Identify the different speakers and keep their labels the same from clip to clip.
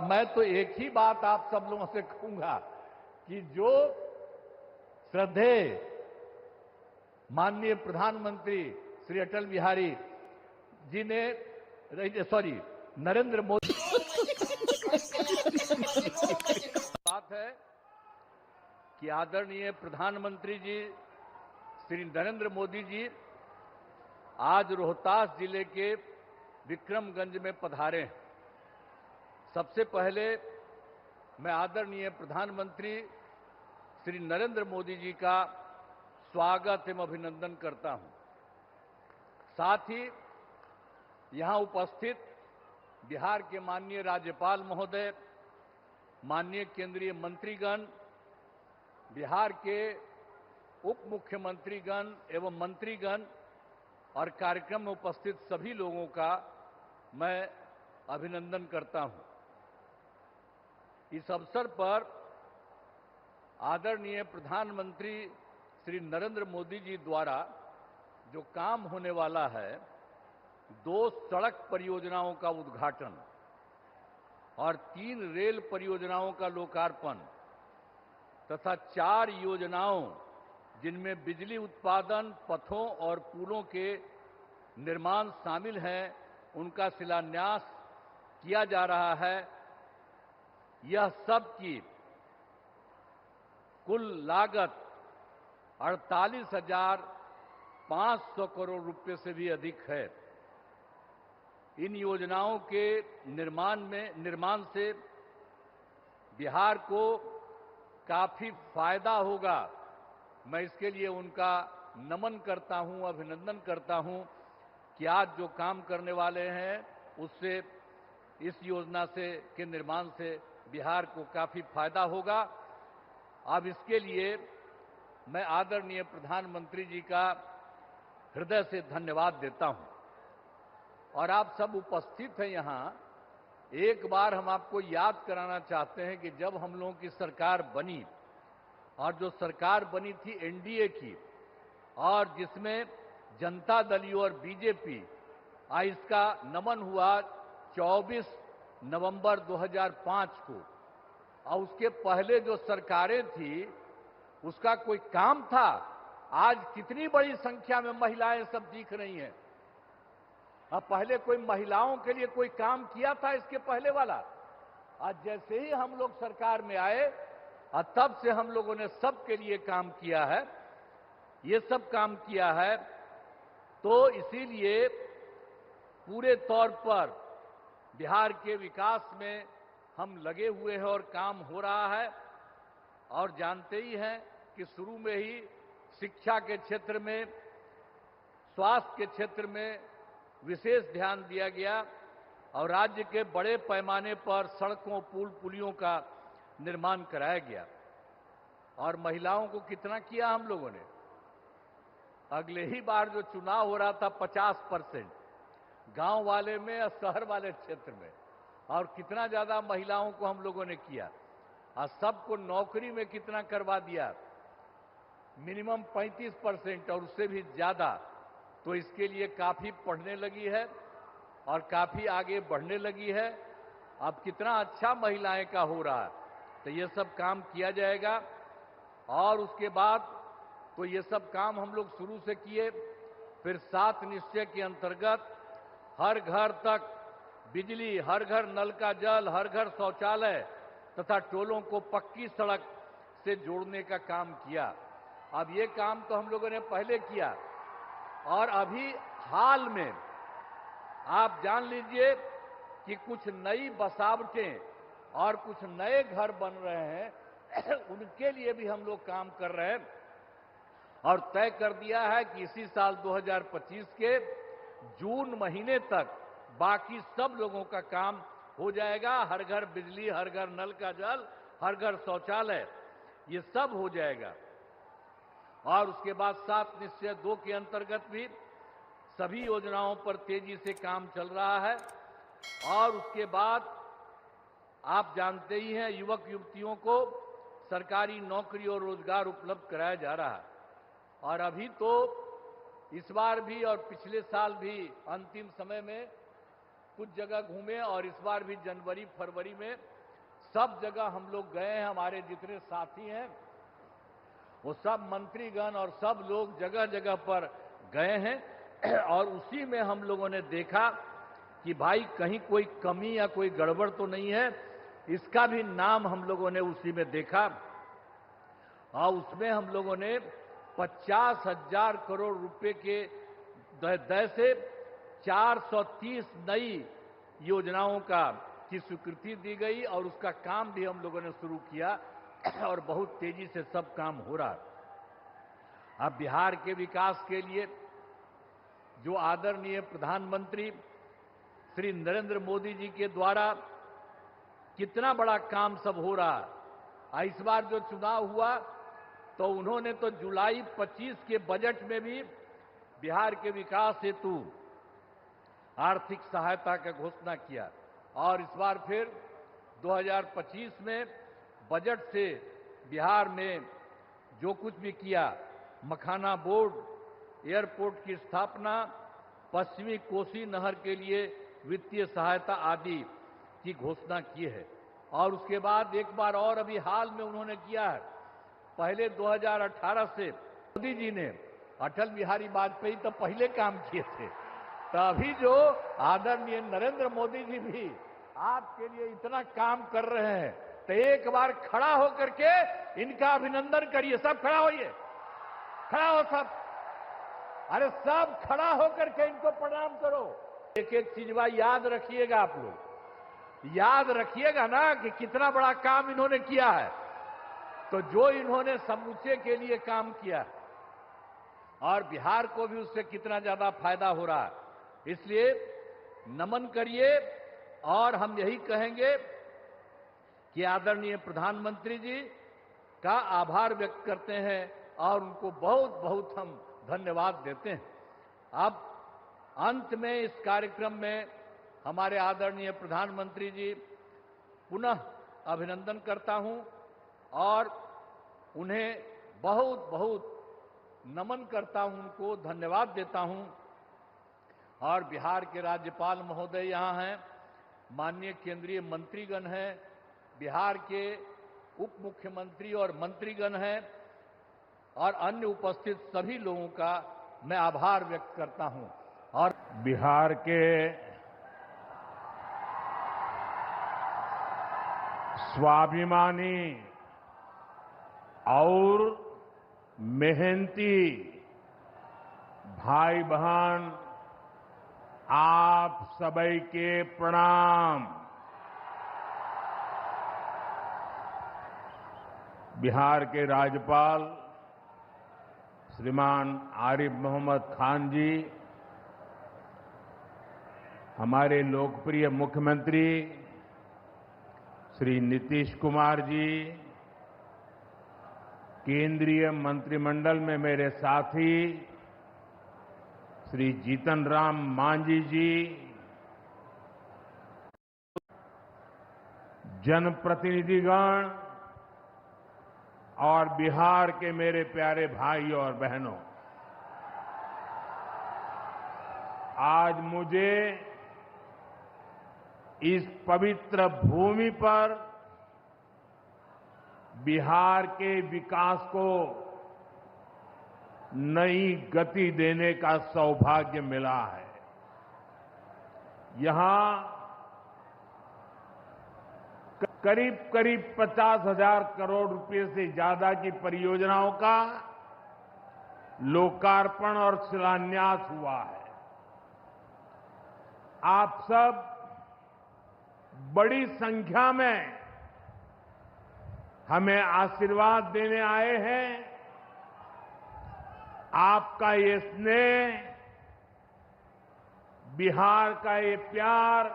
Speaker 1: मैं तो एक ही बात आप सब लोगों से कहूंगा कि जो श्रद्धेय माननीय प्रधानमंत्री श्री अटल बिहारी जी ने नरेंद्र मोदी बात है कि आदरणीय प्रधानमंत्री जी श्री नरेंद्र मोदी जी आज रोहतास जिले के विक्रमगंज में पधारे हैं। सबसे पहले मैं आदरणीय प्रधानमंत्री श्री नरेंद्र मोदी जी का स्वागत एवं अभिनंदन करता हूं। साथ ही यहां उपस्थित बिहार के माननीय राज्यपाल महोदय, माननीय केंद्रीय मंत्रीगण, बिहार के उप मुख्यमंत्रीगण एवं मंत्रीगण और कार्यक्रम में उपस्थित सभी लोगों का मैं अभिनंदन करता हूं। इस अवसर पर आदरणीय प्रधानमंत्री श्री नरेंद्र मोदी जी द्वारा जो काम होने वाला है, 2 सड़क परियोजनाओं का उद्घाटन और 3 रेल परियोजनाओं का लोकार्पण तथा 4 योजनाओं जिनमें बिजली उत्पादन, पथों और पुलों के निर्माण शामिल हैं, उनका शिलान्यास किया जा रहा है। यह सब की कुल लागत 48,500 करोड़ रुपए से भी अधिक है। इन योजनाओं के निर्माण से बिहार को काफी फायदा होगा। मैं इसके लिए उनका नमन करता हूं, अभिनंदन करता हूं कि आज जो काम करने वाले हैं उससे, इस योजना से के निर्माण से बिहार को काफी फायदा होगा। अब इसके लिए मैं आदरणीय प्रधानमंत्री जी का हृदय से धन्यवाद देता हूं। और आप सब उपस्थित हैं यहां, एक बार हम आपको याद कराना चाहते हैं कि जब हम लोगों की सरकार बनी और जो सरकार बनी थी एनडीए की, और जिसमें जनता दल और बीजेपी, इसका नमन हुआ 24 नवंबर 2005 को। और उसके पहले जो सरकारें थी उसका कोई काम था? आज कितनी बड़ी संख्या में महिलाएं सब दिख रही हैं। अब पहले कोई महिलाओं के लिए कोई काम किया था इसके पहले वाला? आज जैसे ही हम लोग सरकार में आए और तब से हम लोगों ने सबके लिए काम किया है, ये सब काम किया है। तो इसीलिए पूरे तौर पर बिहार के विकास में हम लगे हुए हैं और काम हो रहा है। और जानते ही हैं कि शुरू में ही शिक्षा के क्षेत्र में, स्वास्थ्य के क्षेत्र में विशेष ध्यान दिया गया और राज्य के बड़े पैमाने पर सड़कों, पुल, पुलियों का निर्माण कराया गया। और महिलाओं को कितना किया हम लोगों ने? अगले ही बार जो चुनाव हो रहा था 50% गांव वाले में और शहर वाले क्षेत्र में, और कितना ज्यादा महिलाओं को हम लोगों ने किया। और सबको नौकरी में कितना करवा दिया? मिनिमम 35% और उससे भी ज्यादा। तो इसके लिए काफी पढ़ने लगी है और काफी आगे बढ़ने लगी है। अब कितना अच्छा महिलाएं का हो रहा है। तो ये सब काम किया जाएगा। और उसके बाद तो ये सब काम हम लोग शुरू से किए। फिर 7 निश्चय के अंतर्गत हर घर तक बिजली, हर घर नल का जल, हर घर शौचालय तथा टोलों को पक्की सड़क से जोड़ने का काम किया। अब ये काम तो हम लोगों ने पहले किया। और अभी हाल में आप जान लीजिए कि कुछ नई बसावटें और कुछ नए घर बन रहे हैं उनके लिए भी हम लोग काम कर रहे हैं। और तय कर दिया है कि इसी साल 2025 के जून महीने तक बाकी सब लोगों का काम हो जाएगा। हर घर बिजली, हर घर नल का जल, हर घर शौचालय, ये सब हो जाएगा। और उसके बाद 7 निश्चय 2 के अंतर्गत भी सभी योजनाओं पर तेजी से काम चल रहा है। और उसके बाद आप जानते ही हैं, युवक युवतियों को सरकारी नौकरी और रोजगार उपलब्ध कराया जा रहा है। और अभी तो इस बार भी और पिछले साल भी अंतिम समय में कुछ जगह घूमे और इस बार भी जनवरी फरवरी में सब जगह हम लोग गए हैं। हमारे जितने साथी हैं वो सब मंत्रीगण और सब लोग जगह जगह पर गए हैं और उसी में हम लोगों ने देखा कि भाई कहीं कोई कमी या कोई गड़बड़ तो नहीं है। इसका भी नाम हम लोगों ने उसी में देखा और उसमें हम लोगों ने 50,000 करोड़ रुपए के दय से 430 नई योजनाओं की स्वीकृति दी गई और उसका काम भी हम लोगों ने शुरू किया और बहुत तेजी से सब काम हो रहा है। अब बिहार के विकास के लिए जो आदरणीय प्रधानमंत्री श्री नरेंद्र मोदी जी के द्वारा कितना बड़ा काम सब हो रहा है। इस बार जो चुनाव हुआ तो उन्होंने तो जुलाई 25 के बजट में भी बिहार के विकास हेतु आर्थिक सहायता का घोषणा किया और इस बार फिर 2025 में बजट से बिहार में जो कुछ भी किया, मखाना बोर्ड, एयरपोर्ट की स्थापना, पश्चिमी कोसी नहर के लिए वित्तीय सहायता आदि की घोषणा की है। और उसके बाद एक बार और अभी हाल में उन्होंने किया है। पहले 2018 से मोदी जी ने अटल बिहारी वाजपेयी तो पहले काम किए थे, तो अभी जो आदरणीय नरेंद्र मोदी जी भी आपके लिए इतना काम कर रहे हैं, तो एक बार खड़ा होकर के इनका अभिनंदन करिए। सब खड़ा होइए, खड़ा हो सब, अरे सब खड़ा होकर के इनको प्रणाम करो। एक एक चीज याद रखिएगा, आप लोग याद रखिएगा ना कि कितना बड़ा काम इन्होंने किया है। तो जो इन्होंने समूचे के लिए काम किया और बिहार को भी उससे कितना ज्यादा फायदा हो रहा है, इसलिए नमन करिए। और हम यही कहेंगे कि आदरणीय प्रधानमंत्री जी का आभार व्यक्त करते हैं और उनको बहुत बहुत हम धन्यवाद देते हैं। अब अंत में इस कार्यक्रम में हमारे आदरणीय प्रधानमंत्री जी पुनः अभिनंदन करता हूं और उन्हें बहुत बहुत नमन करता हूं, उनको धन्यवाद देता हूं। और बिहार के राज्यपाल महोदय यहाँ हैं, माननीय केंद्रीय मंत्रीगण हैं, बिहार के उप मुख्यमंत्री और मंत्रीगण हैं और अन्य उपस्थित सभी लोगों का मैं आभार व्यक्त करता हूं। और
Speaker 2: बिहार के स्वाभिमानी और मेहनती भाई बहन, आप सभी के प्रणाम। बिहार के राज्यपाल श्रीमान आरिफ मोहम्मद खान जी, हमारे लोकप्रिय मुख्यमंत्री श्री नीतीश कुमार जी, केंद्रीय मंत्रिमंडल में मेरे साथी श्री जीतन राम मांझी जी, जनप्रतिनिधिगण और बिहार के मेरे प्यारे भाई और बहनों, आज मुझे इस पवित्र भूमि पर बिहार के विकास को नई गति देने का सौभाग्य मिला है। यहां करीब करीब 50,000 करोड़ रुपए से ज्यादा की परियोजनाओं का लोकार्पण और शिलान्यास हुआ है। आप सब बड़ी संख्या में हमें आशीर्वाद देने आए हैं। आपका ये स्नेह, बिहार का ये प्यार,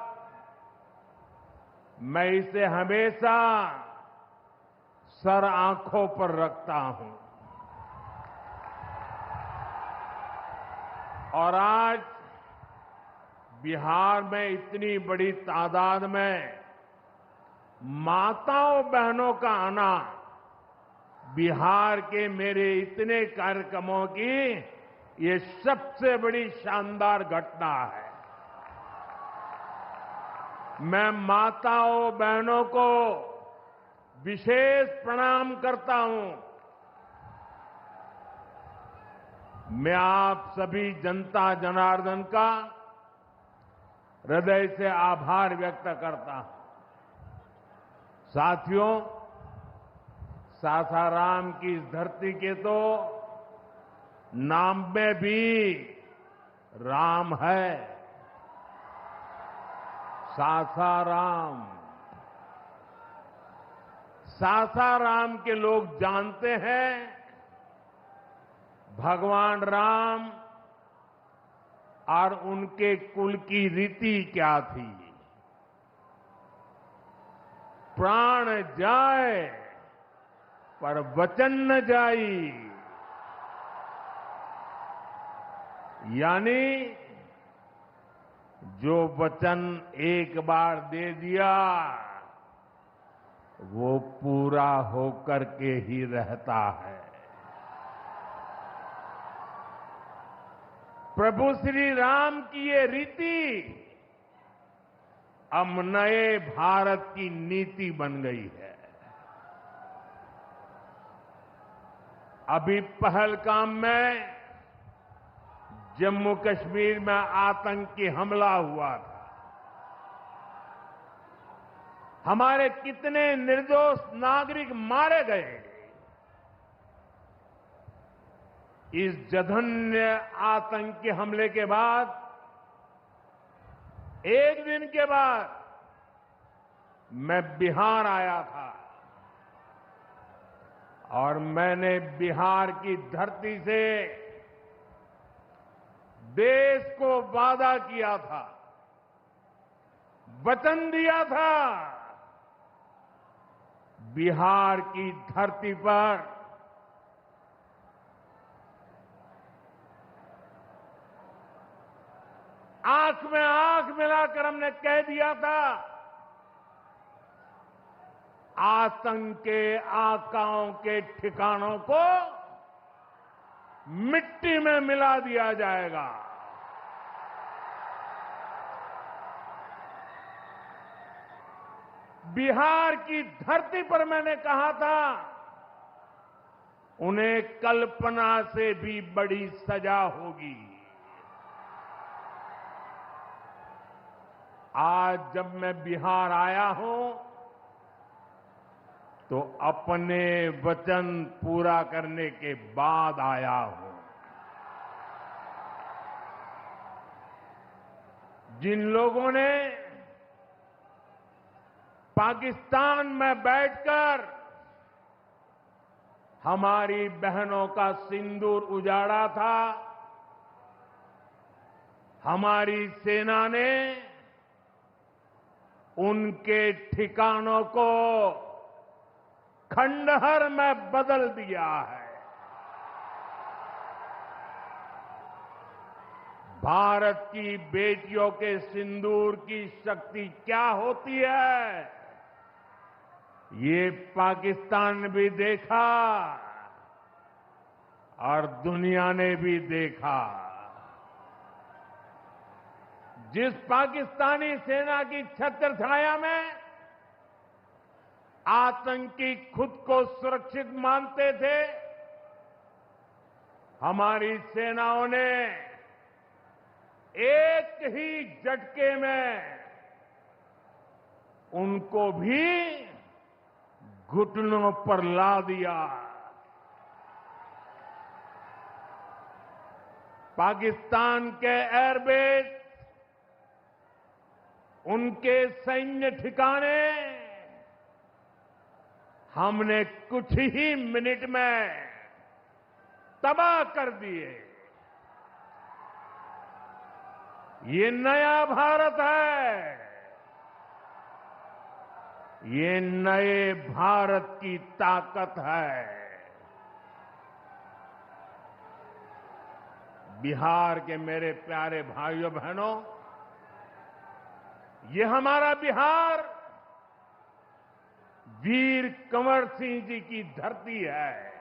Speaker 2: मैं इसे हमेशा सर आंखों पर रखता हूं। और आज बिहार में इतनी बड़ी तादाद में माताओं बहनों का आना बिहार के मेरे इतने कार्यक्रमों की ये सबसे बड़ी शानदार घटना है। मैं माताओं बहनों को विशेष प्रणाम करता हूं। मैं आप सभी जनता जनार्दन का हृदय से आभार व्यक्त करता हूं। साथियों, सासाराम की इस धरती के तो नाम में भी राम है। सासाराम। सासाराम के लोग जानते हैं भगवान राम और उनके कुल की रीति क्या थी। प्राण जाए पर वचन न जाई, यानी जो वचन एक बार दे दिया वो पूरा होकर के ही रहता है। प्रभु श्री राम की ये रीति अब नए भारत की नीति बन गई है। अभी पहलगाम में जम्मू कश्मीर में आतंकी हमला हुआ था। हमारे कितने निर्दोष नागरिक मारे गए। इस जघन्य आतंकी हमले के बाद एक दिन के बाद मैं बिहार आया था और मैंने बिहार की धरती से देश को वादा किया था, वचन दिया था, बिहार की धरती पर आंख में आंख मिलाकर हमने कह दिया था, आतंक के आकाओं के ठिकानों को मिट्टी में मिला दिया जाएगा। बिहार की धरती पर मैंने कहा था, उन्हें कल्पना से भी बड़ी सजा होगी। आज जब मैं बिहार आया हूं तो अपने वचन पूरा करने के बाद आया हूं। जिन लोगों ने पाकिस्तान में बैठकर हमारी बहनों का सिंदूर उजाड़ा था, हमारी सेना ने उनके ठिकानों को खंडहर में बदल दिया है। भारत की बेटियों के सिंदूर की शक्ति क्या होती है, ये पाकिस्तान ने भी देखा और दुनिया ने भी देखा। जिस पाकिस्तानी सेना की छत्र छाया में आतंकी खुद को सुरक्षित मानते थे, हमारी सेनाओं ने एक ही झटके में उनको भी घुटनों पर ला दिया। पाकिस्तान के एयरबेस, उनके सैन्य ठिकाने हमने कुछ ही मिनट में तबाह कर दिए। ये नया भारत है, ये नए भारत की ताकत है। बिहार के मेरे प्यारे भाइयों बहनों, ये हमारा बिहार वीर कंवर सिंह जी की धरती है।